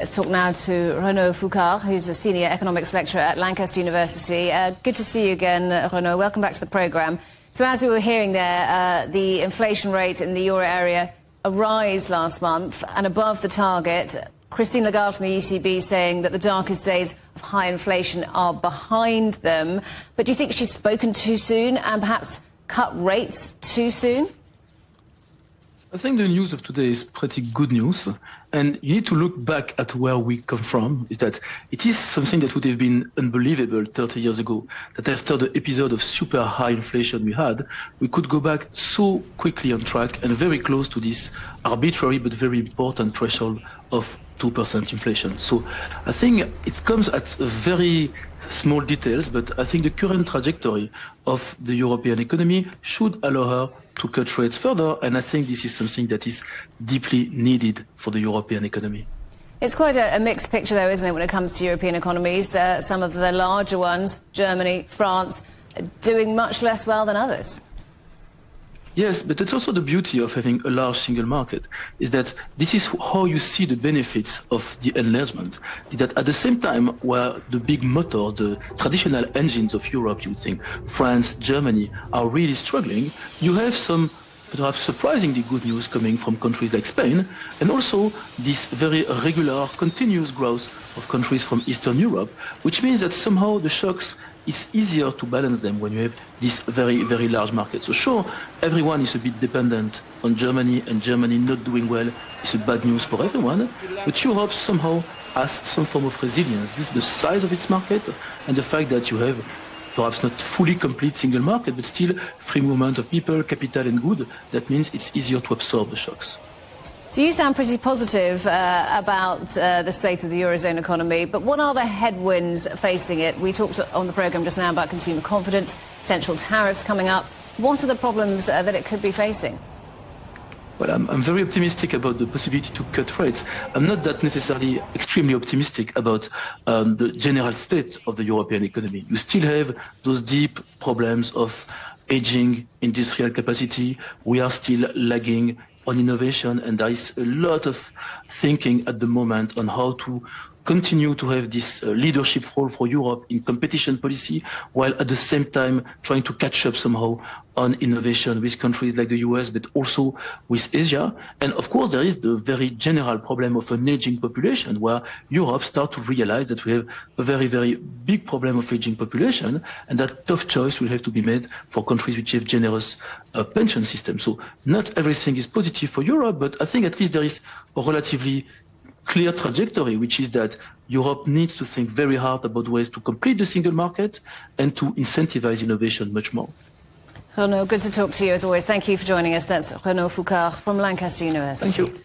Let's talk now to Renaud Foucart, who's a senior economics lecturer at Lancaster University. Good to see you again, Renaud. Welcome back to the programme. So as we were hearing there, the inflation rate in the euro area a rise last month and above the target. Christine Lagarde from the ECB saying that the darkest days of high inflation are behind them. But do you think she's spoken too soon and perhaps cut rates too soon? I think the news of today is pretty good news, and you need to look back at where we come from. Is that it is something that would have been unbelievable 30 years ago, that after the episode of super high inflation we had, we could go back so quickly on track and very close to this arbitrary but very important threshold of 2% inflation. So I think it comes at very small details, but I think the current trajectory of the European economy should allow her to cut rates further, and I think this is something that is deeply needed for the European economy. It's quite a mixed picture, though, isn't it, when it comes to European economies? Some of the larger ones, Germany, France, doing much less well than others. Yes, but it's also the beauty of having a large single market, is that this is how you see the benefits of the enlargement. Is that at the same time, where the big motors, the traditional engines of Europe, you would think, France, Germany, are really struggling, you have some perhaps surprisingly good news coming from countries like Spain, and also this very regular, continuous growth of countries from Eastern Europe, which means that somehow the shocks it's easier to balance them when you have this very, very large market. So sure, everyone is a bit dependent on Germany, and Germany not doing well is a bad news for everyone. But Europe somehow has some form of resilience due to the size of its market and the fact that you have perhaps not fully complete single market, but still free movement of people, capital and good. That means it's easier to absorb the shocks. So you sound pretty positive about the state of the Eurozone economy, but what are the headwinds facing it? We talked on the programme just now about consumer confidence, potential tariffs coming up. What are the problems that it could be facing? Well, I'm very optimistic about the possibility to cut rates. I'm not that necessarily extremely optimistic about the general state of the European economy. You still have those deep problems of aging industrial capacity. We are still lagging on innovation, and there is a lot of thinking at the moment on how to continue to have this leadership role for Europe in competition policy, while at the same time trying to catch up somehow on innovation with countries like the US, but also with Asia. And of course, there is the very general problem of an aging population, where Europe starts to realize that we have a very, very big problem of aging population, and that tough choice will have to be made for countries which have generous pension systems. So not everything is positive for Europe, but I think at least there is a relatively clear trajectory, which is that Europe needs to think very hard about ways to complete the single market and to incentivize innovation much more. Renaud, good to talk to you as always. Thank you for joining us. That's Renaud Foucart from Lancaster University. Thank you.